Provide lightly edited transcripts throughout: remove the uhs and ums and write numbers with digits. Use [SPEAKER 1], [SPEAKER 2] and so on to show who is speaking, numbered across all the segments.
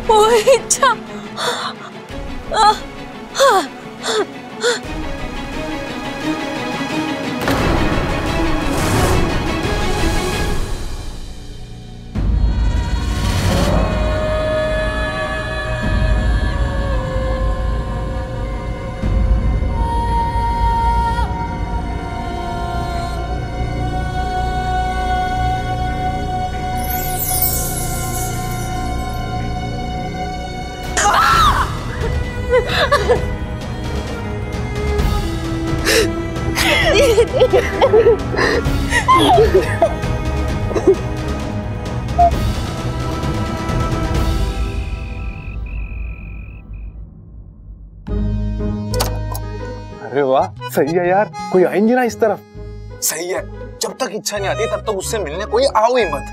[SPEAKER 1] वो इच्छा।
[SPEAKER 2] अरे वाह, सही है यार, कोई आएंगे ना इस तरफ।
[SPEAKER 3] सही है, जब तक इच्छा नहीं आती तब तक उससे मिलने कोई आओ ही मत।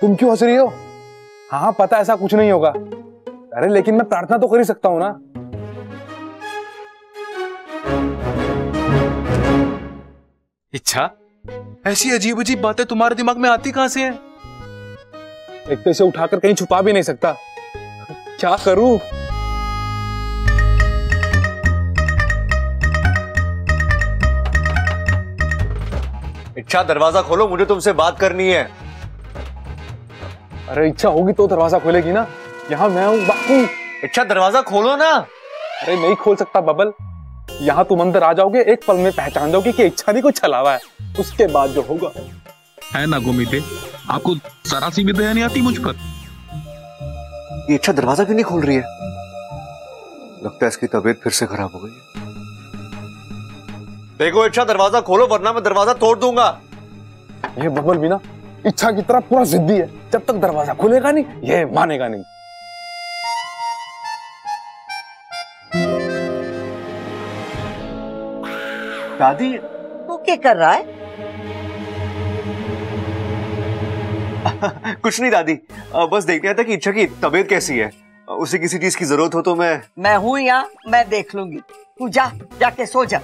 [SPEAKER 2] तुम क्यों हंस रही हो? हाँ पता ऐसा कुछ नहीं होगा। अरे लेकिन मैं प्रार्थना तो कर ही सकता हूँ ना।
[SPEAKER 3] इच्छा, ऐसी अजीब अजीब बातें तुम्हारे दिमाग में आती कहां से हैं?
[SPEAKER 2] एक तो इसे उठाकर कहीं छुपा भी नहीं सकता, क्या करूं?
[SPEAKER 3] इच्छा, दरवाजा खोलो, मुझे तुमसे बात करनी है।
[SPEAKER 2] अरे इच्छा होगी तो दरवाजा खोलेगी ना, यहाँ मैं हूँ बापू।
[SPEAKER 3] इच्छा, दरवाजा खोलो ना।
[SPEAKER 2] अरे नहीं खोल सकता बबल, यहाँ तुम अंदर आ जाओगे, एक पल में पहचान जाओगे कि इच्छा नहीं कुछ छलावा है, उसके बाद जो होगा।
[SPEAKER 4] है ना गोमीते, आपको जरा सी भी दया नहीं आती मुझ पर?
[SPEAKER 3] ये इच्छा दरवाजा क्यों नहीं खोल रही है? लगता है इसकी तबीयत फिर से खराब हो गई है। देखो इच्छा, दरवाजा खोलो वरना मैं दरवाजा तोड़ दूंगा।
[SPEAKER 2] ये बबल भी ना इच्छा की तरह पूरा जिद्दी है, जब तक दरवाजा खुलेगा नहीं ये मानेगा नहीं।
[SPEAKER 3] दादी,
[SPEAKER 5] तू क्या कर रहा है?
[SPEAKER 3] कुछ नहीं दादी, बस देखने आया था कि इच्छा की तबीयत कैसी है, उसे किसी चीज की जरूरत हो तो मैं
[SPEAKER 5] हूँ यहाँ, मैं देख लूंगी, तू जा, जाके सो जा।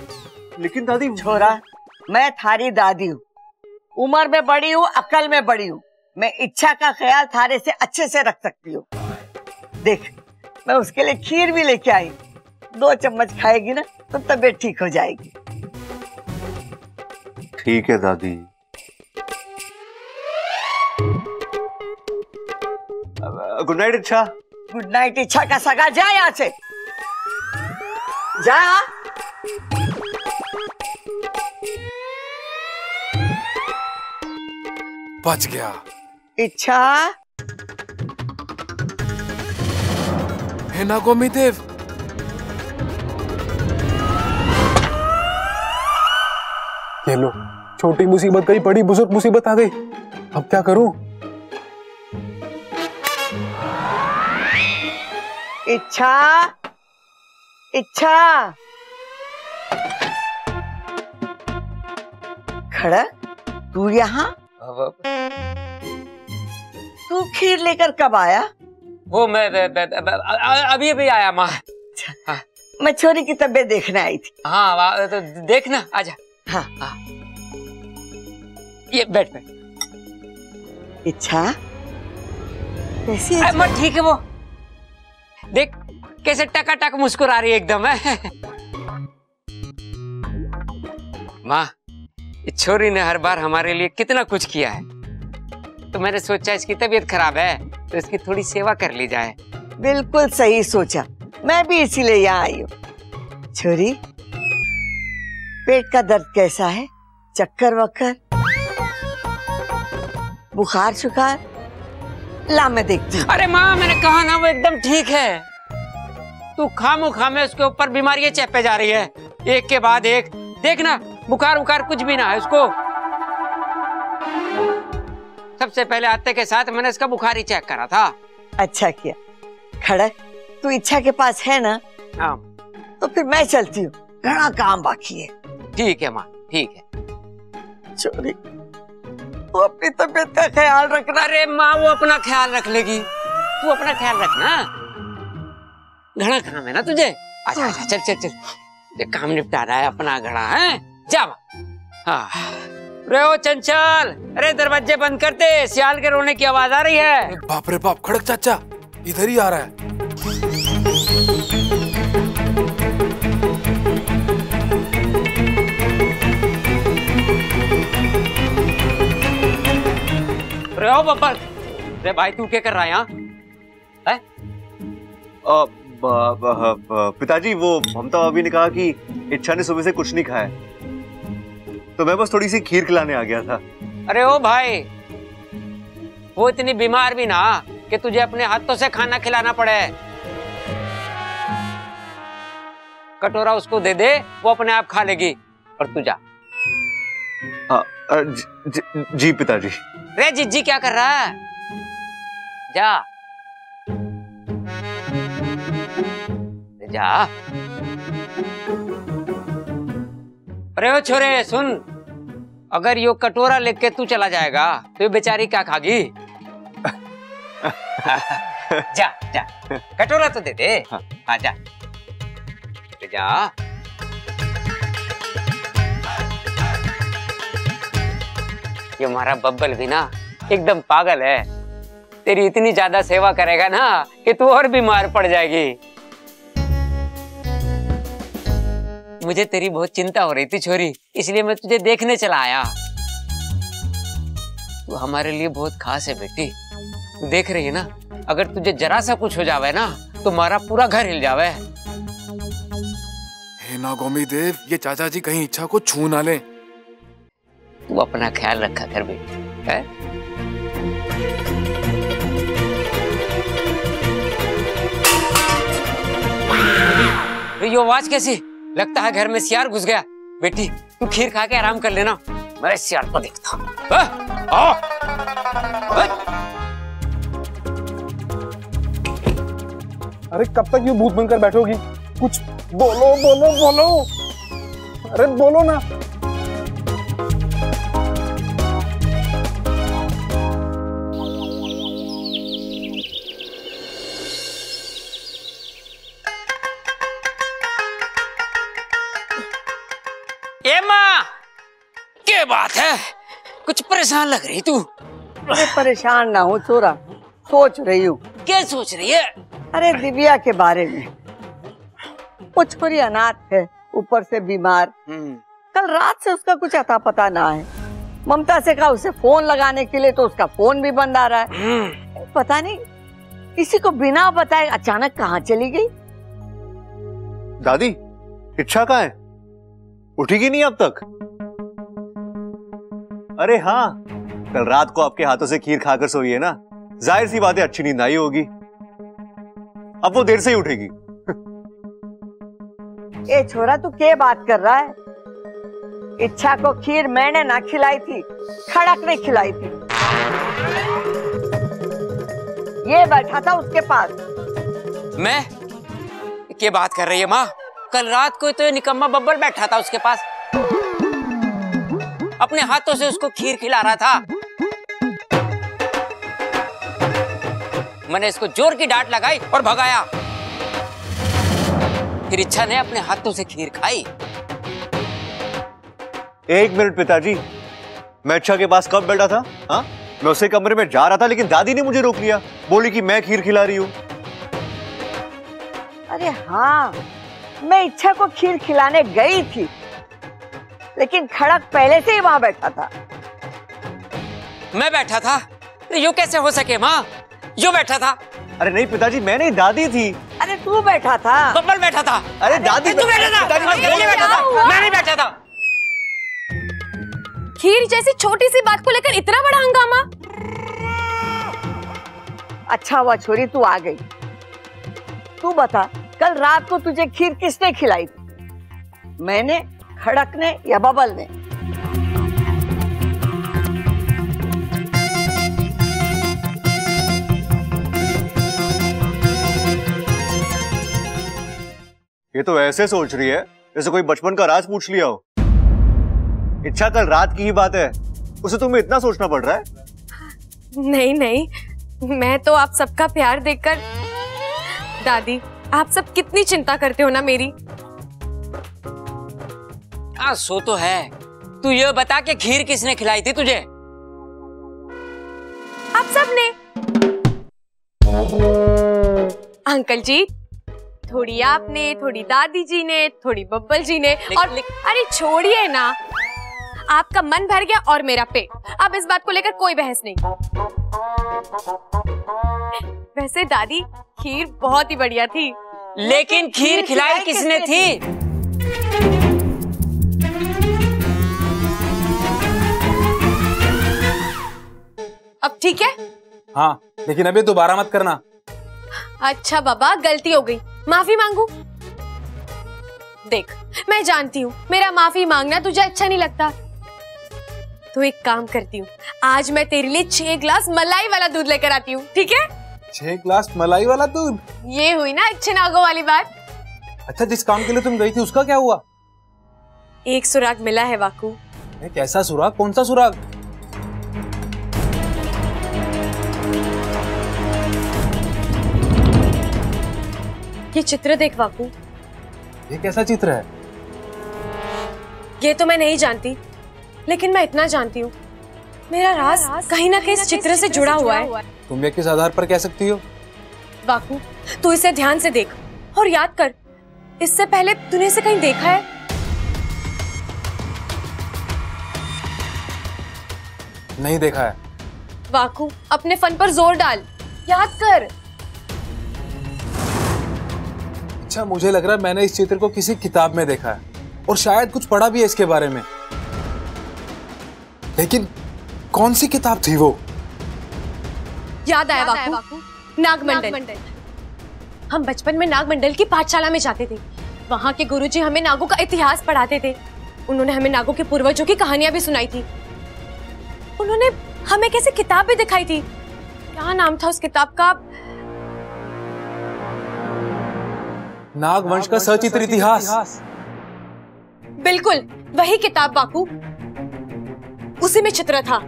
[SPEAKER 3] लेकिन दादी,
[SPEAKER 5] छोरा, मैं थारी दादी हूँ, उम्र में बड़ी हूँ, अकल में बड़ी हूँ, मैं इच्छा का ख्याल थारे से अच्छे से रख सकती हूँ। देख, मैं उसके लिए खीर भी लेके आई, 2 चम्मच खाएगी ना तो तबीयत ठीक हो जाएगी।
[SPEAKER 3] ठीक है दादी। गुड नाइट इच्छा।
[SPEAKER 5] गुड नाइट इच्छा का सगा, जा यहाँ से, जा।
[SPEAKER 2] बच गया।
[SPEAKER 5] इच्छा
[SPEAKER 2] है ना गोमीदेव? ये लो, छोटी मुसीबत गई, बड़ी बुजुर्ग मुसीबत आ गई, अब क्या करूं?
[SPEAKER 5] इच्छा, इच्छा, खड़ा, तू यहाँ? तू खीर लेकर कब आया?
[SPEAKER 6] वो मैं अभी अभी आया माँ।
[SPEAKER 5] हाँ। मैं छोरी की तबीयत देखने आई थी।
[SPEAKER 6] हाँ तो देखना, आजा।
[SPEAKER 5] हाँ
[SPEAKER 6] हाँ, ये बैठ बैठ।
[SPEAKER 5] इच्छा कैसी है?
[SPEAKER 6] मैं ठीक है, वो देख कैसे टकाटक मुस्कुरा रही है एकदम है। माँ, इस छोरी ने हर बार हमारे लिए कितना कुछ किया है, तो मैंने सोचा इसकी तबीयत खराब है तो इसकी थोड़ी सेवा कर ली जाए।
[SPEAKER 5] बिल्कुल सही सोचा, मैं भी इसीलिए यहाँ आई हूँ। छोरी, पेट का दर्द कैसा है? चक्कर वक्कर, बुखार शुखार? ला मैं देखती हूँ।
[SPEAKER 6] अरे माँ, मैंने कहा ना वो एकदम ठीक है। तू खामोखा में उसके ऊपर बीमारियां चेपे जा रही है, एक के बाद एक। देखना, बुखार उखार कुछ भी ना है उसको। सबसे पहले आते के साथ मैंने इसका बुखार ही चेक करा था।
[SPEAKER 5] अच्छा किया। खड़क, तू इच्छा के पास है ना?
[SPEAKER 6] हाँ।
[SPEAKER 5] तो फिर मैं चलती हूँ, घना काम बाकी है।
[SPEAKER 6] ठीक है माँ, ठीक है।
[SPEAKER 5] छोरी, तू अपनी तबीयत का ख्याल रखना।
[SPEAKER 6] अरे माँ, वो अपना ख्याल रख लेगी, तू अपना ख्याल रखना। घड़ा काम है ना तुझे, आजा आजा, चल चल चल, काम निपटा रहा है अपना घड़ा है, जा। हाँ रे ओ चंचल, अरे दरवाजे बंद कर दे, सियाल के रोने की आवाज आ रही है।
[SPEAKER 2] बाप रे बाप, खड़क चाचा इधर ही आ रहा है।
[SPEAKER 6] रे ओ बब्बर, रे भाई तू क्या कर रहा है यहाँ?
[SPEAKER 3] पिताजी वो ममता भाभी ने कहा कि इच्छा ने सुबह से कुछ नहीं खाया, तो मैं बस थोड़ी सी खीर खिलाने आ गया था।
[SPEAKER 6] अरे ओ भाई, वो इतनी बीमार भी ना कि तुझे अपने हाथों से खाना खिलाना पड़े। कटोरा उसको दे दे, वो अपने आप खा लेगी, और तू जा।
[SPEAKER 3] जी पिताजी।
[SPEAKER 6] रे जिज्जी क्या कर रहा है? जा जा। अरे ओ छोरे सुन, अगर यो कटोरा लेके तू चला जाएगा तो ये बेचारी क्या खागी? जा जा, कटोरा तो दे दे। हाँ जा जा। ये हमारा बब्बल भी ना एकदम पागल है, तेरी इतनी ज्यादा सेवा करेगा ना कि तू और बीमार पड़ जाएगी। मुझे तेरी बहुत चिंता हो रही थी छोरी, इसलिए मैं तुझे देखने चला आया। तू हमारे लिए बहुत खास है बेटी, तू देख रही है ना, अगर तुझे जरा सा कुछ हो जावे ना तो हमारा पूरा घर हिल जावे।
[SPEAKER 2] हे नागोमी देव, ये चाचा जी कहीं इच्छा को छू ना ले।
[SPEAKER 6] तू अपना ख्याल रखा कर बेटी, है? ये आवाज कैसी? लगता है घर में सियार घुस गया। बेटी तू खीर खा के आराम कर लेना, मैं सियार को देखता हूँ।
[SPEAKER 2] अरे कब तक ये भूत बनकर बैठोगी? कुछ बोलो बोलो बोलो, अरे बोलो ना।
[SPEAKER 6] ए माँ, क्या बात है? कुछ परेशान लग रही तू।
[SPEAKER 5] अरे परेशान ना हो छोरा, सोच रही हूँ।
[SPEAKER 6] क्या सोच रही है?
[SPEAKER 5] अरे दिव्या के बारे में। वो छोरी अनाथ है, ऊपर से बीमार। कल रात से उसका कुछ अता पता ना है। ममता से कहा उसे फोन लगाने के लिए, तो उसका फोन भी बंद आ रहा है। पता नहीं किसी को बिना बताए अचानक कहाँ चली गई।
[SPEAKER 3] दादी, इच्छा कहाँ है? उठेगी नहीं अब तक? अरे हाँ, कल रात को आपके हाथों से खीर खाकर सोई है ना, जाहिर सी बात है अच्छी नींद आई होगी। अब वो देर से ही उठेगी।
[SPEAKER 5] ए छोरा, तू क्या बात कर रहा है? इच्छा को खीर मैंने ना खिलाई थी, खड़क ने खिलाई थी। ये बैठा था उसके पास।
[SPEAKER 6] मैं? क्या बात कर रही है माँ? कल रात को तो ये निकम्मा बब्बल बैठा था उसके पास, अपने हाथों से उसको खीर खिला रहा था। मैंने इसको जोर की डांट लगाई और भगाया। फिर इच्छा ने अपने हाथों से खीर खाई।
[SPEAKER 3] एक मिनट पिताजी, मैं इच्छा के पास कब बैठा था? हाँ, मैं उसके कमरे में जा रहा था, लेकिन दादी ने मुझे रोक लिया, बोली कि मैं खीर खिला रही हूँ।
[SPEAKER 5] अरे हाँ, मैं इच्छा को खीर खिलाने गई थी, लेकिन खड़क पहले से ही वहां बैठा था।
[SPEAKER 6] मैं बैठा था? यूं कैसे हो सके माँ? यूं बैठा था?
[SPEAKER 3] अरे नहीं पिताजी, मैं नहीं, दादी थी।
[SPEAKER 5] अरे तू बैठा था।
[SPEAKER 6] बब्बल बैठा था।
[SPEAKER 3] अरे दादी,
[SPEAKER 6] तू बैठा था? मैं नहीं बैठा था, मैं नहीं बैठा था।
[SPEAKER 1] खीर जैसी छोटी सी बात को लेकर इतना बड़ा हंगामा?
[SPEAKER 5] अच्छा हुआ छोरी तू आ गई। तू बता, कल रात को तुझे खीर किसने खिलाई थी? मैंने, खड़क ने या बबल ने?
[SPEAKER 3] ये तो ऐसे सोच रही है जैसे कोई बचपन का राज पूछ लिया हो। इच्छा कल रात की ही बात है, उसे तुम्हें इतना सोचना पड़ रहा है?
[SPEAKER 1] नहीं नहीं, मैं तो आप सबका प्यार देखकर। दादी, आप सब कितनी चिंता करते हो ना मेरी।
[SPEAKER 6] हाँ सो तो है, तू ये बता कि खीर किसने खिलाई थी तुझे?
[SPEAKER 1] आप सबने। अंकल जी, थोड़ी आपने, थोड़ी दादी जी ने, थोड़ी बब्बल जी ने, और अरे छोड़िए ना, आपका मन भर गया और मेरा पेट। अब इस बात को लेकर कोई बहस नहीं। वैसे दादी, खीर बहुत ही बढ़िया थी।
[SPEAKER 6] लेकिन खीर खिलाई किसने थी?
[SPEAKER 1] अब ठीक है?
[SPEAKER 2] हाँ, लेकिन अभी दोबारा मत करना।
[SPEAKER 1] अच्छा बाबा, गलती हो गई, माफी मांगू? देख, मैं जानती हूँ मेरा माफी मांगना तुझे अच्छा नहीं लगता, तो एक काम करती हूँ, आज मैं तेरे लिए 6 ग्लास मलाई वाला दूध लेकर आती हूँ, ठीक है?
[SPEAKER 2] 6 ग्लास मलाई वाला दूध?
[SPEAKER 1] ये हुई ना अच्छे नागों वाली बात।
[SPEAKER 2] अच्छा, जिस काम के लिए तुम गई थी उसका क्या हुआ?
[SPEAKER 1] एक सुराग मिला है वाकू।
[SPEAKER 2] एक ऐसा सुराग? कौन सा सुराग?
[SPEAKER 1] ये चित्र देख वाकू।
[SPEAKER 2] ये कैसा चित्र है?
[SPEAKER 1] ये तो मैं नहीं जानती, लेकिन मैं इतना जानती हूँ, मेरा राज कहीं ना कहीं इस चित्र से जुड़ा हुआ है।
[SPEAKER 2] तुम ये किस आधार पर कह सकती हो?
[SPEAKER 1] वाकू, तू इसे ध्यान से देख और याद कर, इससे पहले तूने इसे कहीं देखा है?
[SPEAKER 2] नहीं देखा है।
[SPEAKER 1] वाकू, अपने फन पर जोर डाल, याद कर।
[SPEAKER 2] अच्छा, मुझे लग रहा है मैंने इस चित्र को किसी किताब में देखा है और शायद कुछ पढ़ा भी है इसके बारे में, लेकिन कौन सी किताब थी वो?
[SPEAKER 1] याद आया वाकू, नागमंडल। हम बचपन में नागमंडल की पाठशाला में जाते थे, वहाँ के गुरुजी हमें नागों का इतिहास पढ़ाते थे। उन्होंने हमें नागों के पूर्वजों की कहानियां भी सुनाई थी। उन्होंने हमें कैसे किताब भी दिखाई थी, क्या नाम था उस किताब का?
[SPEAKER 2] नागवंश का सचित्र इतिहास।
[SPEAKER 1] बिल्कुल वही किताब वाकू, उसी में चित्र था।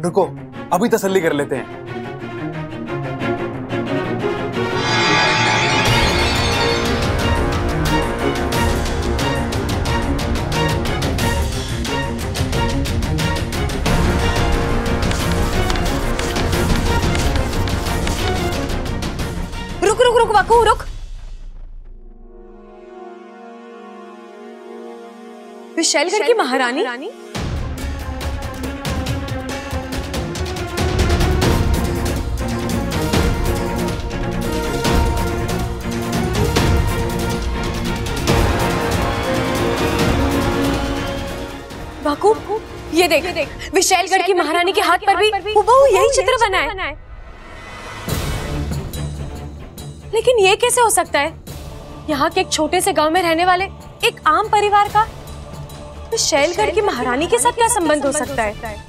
[SPEAKER 2] रुको, अभी तसल्ली कर लेते हैं।
[SPEAKER 1] रुक रुक रुक वाकू, रुक। विशैलगढ़ की महारानी? वाकू, ये देख, विशैलगढ़ की महारानी के हाथ पर भी हुबहू यही चित्र बना है। लेकिन ये कैसे हो सकता है? यहाँ के एक छोटे से गांव में रहने वाले एक आम परिवार का विशैलगढ़ की महारानी के साथ क्या संबंध हो सकता है?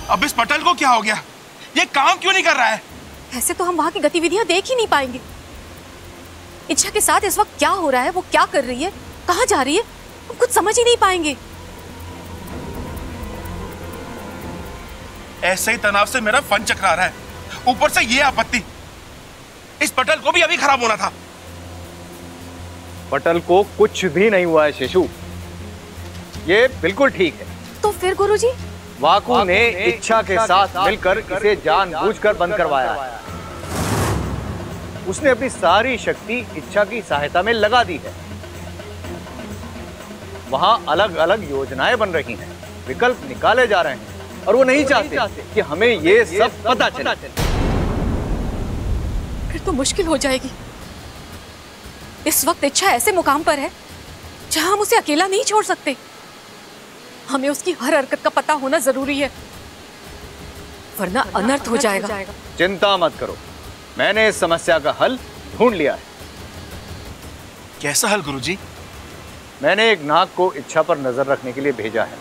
[SPEAKER 7] अब इस पटल को क्या हो गया? ये काम क्यों नहीं कर रहा है?
[SPEAKER 1] ऐसे तो हम वहाँ की गतिविधियां देख ही नहीं पाएंगे। इच्छा के साथ इस वक्त क्या हो रहा है, वो क्या कर रही है, कहाँ जा रही है, हम कुछ समझ ही नहीं पाएंगे।
[SPEAKER 7] ऐसे ही तनाव से मेरा फन चकरा रहा है, ऊपर से ये आपत्ति। इस पटल को भी अभी खराब होना था।
[SPEAKER 3] पटल को कुछ भी नहीं हुआ है शिशु, ये बिल्कुल ठीक है।
[SPEAKER 1] तो फिर गुरुजी?
[SPEAKER 3] वाकू ने इच्छा के साथ मिलकर इसे जानबूझकर बंद करवाया है। उसने अपनी सारी शक्ति इच्छा की सहायता में लगा दी है। वहां अलग अलग योजनाएं बन रही हैं, विकल्प निकाले जा रहे हैं, और वो नहीं चाहते कि हमें ये सब पता चले।
[SPEAKER 1] फिर तो मुश्किल हो जाएगी। इस वक्त इच्छा ऐसे मुकाम पर है जहां हम उसे अकेला नहीं छोड़ सकते। हमें उसकी हर हरकत का पता होना जरूरी है, वरना अनर्थ हो जाएगा।
[SPEAKER 3] चिंता मत करो, मैंने इस समस्या का हल ढूंढ लिया है।
[SPEAKER 7] कैसा हल गुरुजी?
[SPEAKER 3] मैंने एक नाग को इच्छा पर नजर रखने के लिए भेजा है।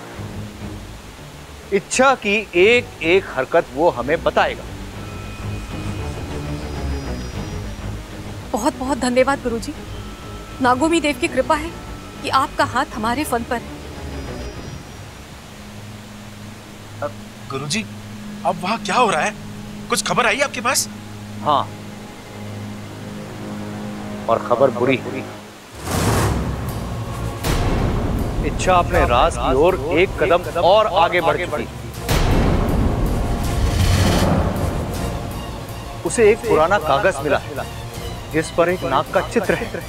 [SPEAKER 3] इच्छा की एक एक हरकत वो हमें बताएगा।
[SPEAKER 1] बहुत बहुत धन्यवाद गुरुजी। नागोमी देव की कृपा है कि आपका हाथ हमारे फल पर है।
[SPEAKER 7] गुरुजी, अब वहाँ क्या हो रहा है? कुछ खबर आई आपके पास?
[SPEAKER 3] हाँ, और खबर बुरी। इच्छा अपने राज की ओर एक कदम और आगे बढ़ चुकी। उसे एक पुराना कागज मिला जिस पर एक नाग का चित्र है,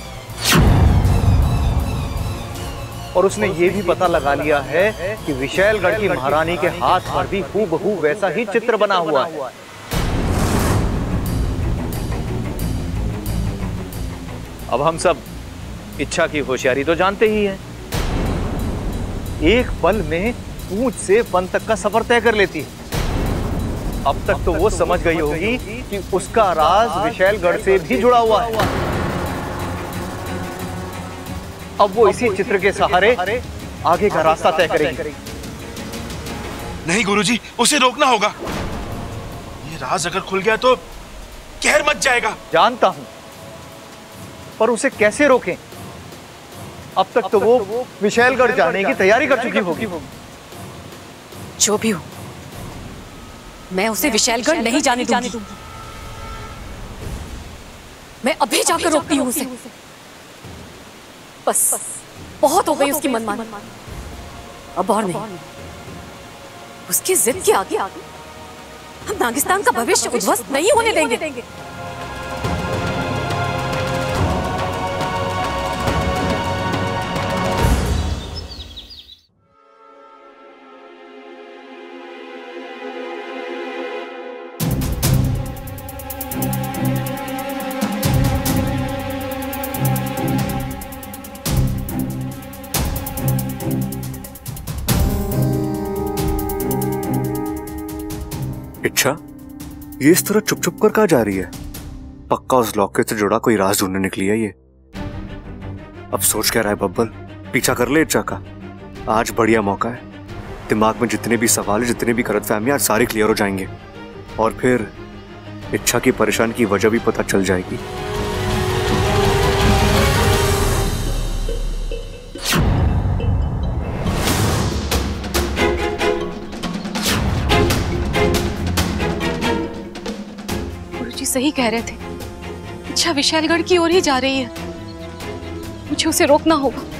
[SPEAKER 3] और उसने ये भी पता लगा लिया है कि विशैलगढ़ की महारानी के हाथ पर भी हूबहू वैसा ही चित्र बना हुआ है। अब हम सब इच्छा की होशियारी तो जानते ही हैं। एक पल में पूंछ से वन तक का सफर तय कर लेती है। अब तक तो वो समझ गई होगी कि उसका राज विशैलगढ़ से भी जुड़ा हुआ है। अब वो इसी चित्र के सहारे आगे का रास्ता तय करेगी।
[SPEAKER 7] नहीं गुरुजी, उसे रोकना होगा। ये राज अगर खुल गया तो कहर मच जाएगा।
[SPEAKER 3] जानता हूं, पर उसे कैसे रोकें? अब तक तो वो विशैलगढ़ जाने की तैयारी कर चुकी होगी।
[SPEAKER 1] जो भी हो, मैं उसे विशैलगढ़ नहीं जाने दूंगी। मैं अभी जाकर रोकती हूँ उसे। बस बहुत हो गई उसकी मनमानी, अब और नहीं। उसकी जिद के आगे हम नागिस्तान का भविष्य उद्ध्वस्त नहीं होने देंगे।
[SPEAKER 3] इच्छा, ये इस तरह चुप चुप कर कहाँ जा रही है? पक्का उस लॉकेट से जुड़ा कोई राज ढूंढने निकली है ये। अब सोच क्या रहा है बब्बल? पीछा कर ले इच्छा का। आज बढ़िया मौका है। दिमाग में जितने भी सवाल है, जितने भी गलतफहमियां, आज सारे क्लियर हो जाएंगे, और फिर इच्छा की परेशानी की वजह भी पता चल जाएगी।
[SPEAKER 1] सही कह रहे थे, इच्छा विशैलगढ़ की ओर ही जा रही है। मुझे उसे रोकना होगा।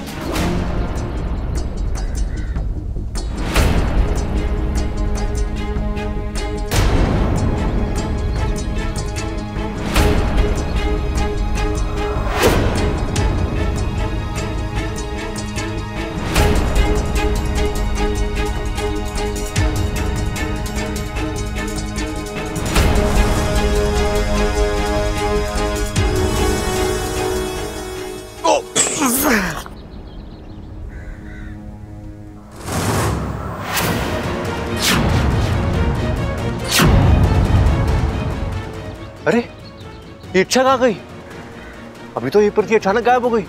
[SPEAKER 3] अरे, ये इच्छा कहाँ गई? अभी तो ये पर थी, अचानक गायब हो गई।